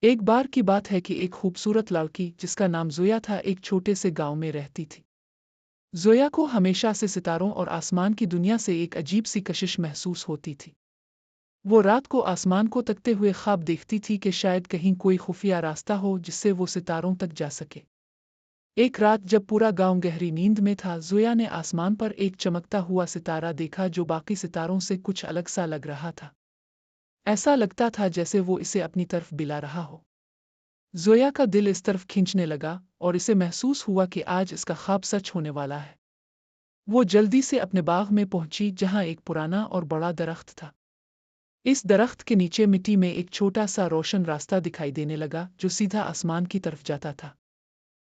ایک بار کی بات ہے کہ ایک خوبصورت لڑکی جس کا نام زویا تھا ایک چھوٹے سے گاؤں میں رہتی تھی۔ زویا کو ہمیشہ سے ستاروں اور آسمان کی دنیا سے ایک عجیب سی کشش محسوس ہوتی تھی۔ وہ رات کو آسمان کو تکتے ہوئے خواب دیکھتی تھی کہ شاید کہیں کوئی خفیہ راستہ ہو جس سے وہ ستاروں تک جا سکے۔ ایک رات جب پورا گاؤں گہری نیند میں تھا، زویا نے آسمان پر ایک چمکتا ہوا ستارہ دیکھا جو باقی ستاروں سے کچھ الگ سا لگ رہا تھا۔ ایسا لگتا تھا جیسے وہ اسے اپنی طرف بلا رہا ہو۔ زویا کا دل اس طرف کھنچنے لگا اور اسے محسوس ہوا کہ آج اس کا خواب سچ ہونے والا ہے۔ وہ جلدی سے اپنے باغ میں پہنچی جہاں ایک پرانا اور بڑا درخت تھا۔ اس درخت کے نیچے مٹی میں ایک چھوٹا سا روشن راستہ دکھائی دینے لگا جو سیدھا آسمان کی طرف جاتا تھا۔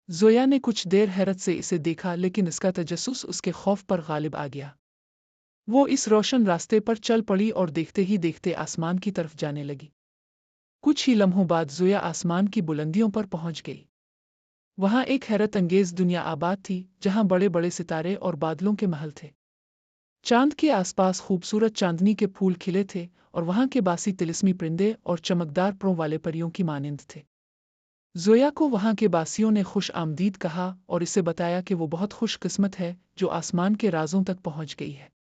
زویا نے کچھ دیر حیرت سے اسے دیکھا، لیکن اس کا تجسس اس کے خوف پر غالب آ گیا۔ وہ اس روشن راستے پر چل پڑی اور دیکھتے ہی دیکھتے آسمان کی طرف جانے لگی۔ کچھ ہی لمحوں بعد زویا آسمان کی بلندیوں پر پہنچ گئی۔ وہاں ایک حیرت انگیز دنیا آباد تھی جہاں بڑے بڑے ستارے اور بادلوں کے محل تھے۔ چاند کے آس پاس خوبصورت چاندنی کے پھول کھلے تھے اور وہاں کے باسی طلسمی پرندے اور چمکدار پروں والے پریوں کی مانند تھے۔ زویا کو وہاں کے باسیوں نے خوش آمدید کہا اور اسے بتایا کہ وہ بہت خوش قسمت ہے جو آسمان کے رازوں تک پہنچ گئی ہے۔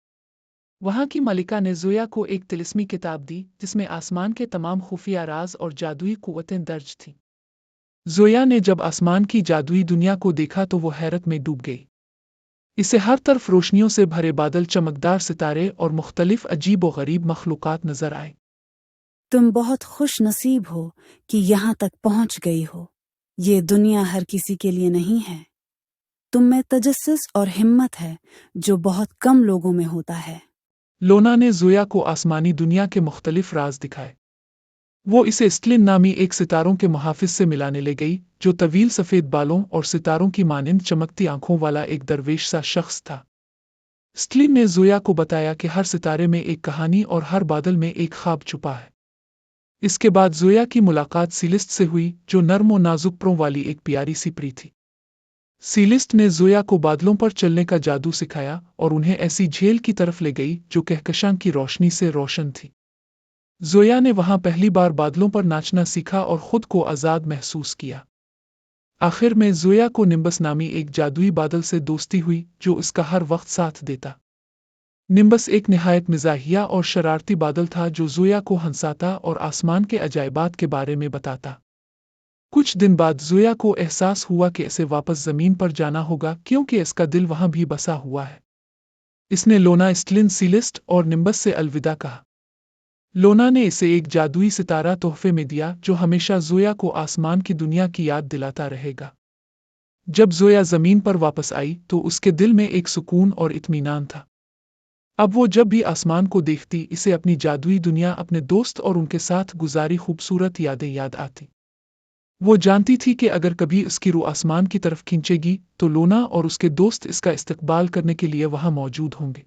وہاں کی ملکہ نے زویا کو ایک طلسمی کتاب دی جس میں آسمان کے تمام خفیہ راز اور جادوئی قوتیں درج تھیں۔ زویا نے جب آسمان کی جادوئی دنیا کو دیکھا تو وہ حیرت میں ڈوب گئی۔ اسے ہر طرف روشنیوں سے بھرے بادل، چمکدار ستارے اور مختلف عجیب و غریب مخلوقات نظر آئے۔ تم بہت خوش نصیب ہو کہ یہاں تک پہنچ گئی ہو۔ یہ دنیا ہر کسی کے لیے نہیں ہے۔ تم میں تجسس اور ہمت ہے جو بہت کم لوگوں میں ہوتا ہے۔ لونا نے زویا کو آسمانی دنیا کے مختلف راز دکھائے۔ وہ اسے اسٹلن نامی ایک ستاروں کے محافظ سے ملانے لے گئی جو طویل سفید بالوں اور ستاروں کی مانند چمکتی آنکھوں والا ایک درویش سا شخص تھا۔ اسٹلن نے زویا کو بتایا کہ ہر ستارے میں ایک کہانی اور ہر بادل میں ایک خواب چھپا ہے۔ اس کے بعد زویا کی ملاقات سیلسٹ سے ہوئی جو نرم و نازک پروں والی ایک پیاری سی پری تھی۔ سیلسٹ نے زویا کو بادلوں پر چلنے کا جادو سکھایا اور انہیں ایسی جھیل کی طرف لے گئی جو کہکشاں کی روشنی سے روشن تھی۔ زویا نے وہاں پہلی بار بادلوں پر ناچنا سیکھا اور خود کو آزاد محسوس کیا۔ آخر میں زویا کو نمبس نامی ایک جادوئی بادل سے دوستی ہوئی جو اس کا ہر وقت ساتھ دیتا۔ نمبس ایک نہایت مزاحیہ اور شرارتی بادل تھا جو زویا کو ہنساتا اور آسمان کے عجائبات کے بارے میں بتاتا۔ کچھ دن بعد زویا کو احساس ہوا کہ اسے واپس زمین پر جانا ہوگا کیونکہ اس کا دل وہاں بھی بسا ہوا ہے۔ اس نے لونا، اسٹلن، سیلسٹ اور نمبس سے الوداع کہا۔ لونا نے اسے ایک جادوئی ستارہ تحفے میں دیا جو ہمیشہ زویا کو آسمان کی دنیا کی یاد دلاتا رہے گا۔ جب زویا زمین پر واپس آئی تو اس کے دل میں ایک سکون اور اطمینان تھا۔ اب وہ جب بھی آسمان کو دیکھتی اسے اپنی جادوئی دنیا، اپنے دوست اور ان کے ساتھ گزاری خوبصورت یادیں یاد آتی۔ وہ جانتی تھی کہ اگر کبھی اس کی روح آسمان کی طرف کھینچے گی تو لونا اور اس کے دوست اس کا استقبال کرنے کے لیے وہاں موجود ہوں گے۔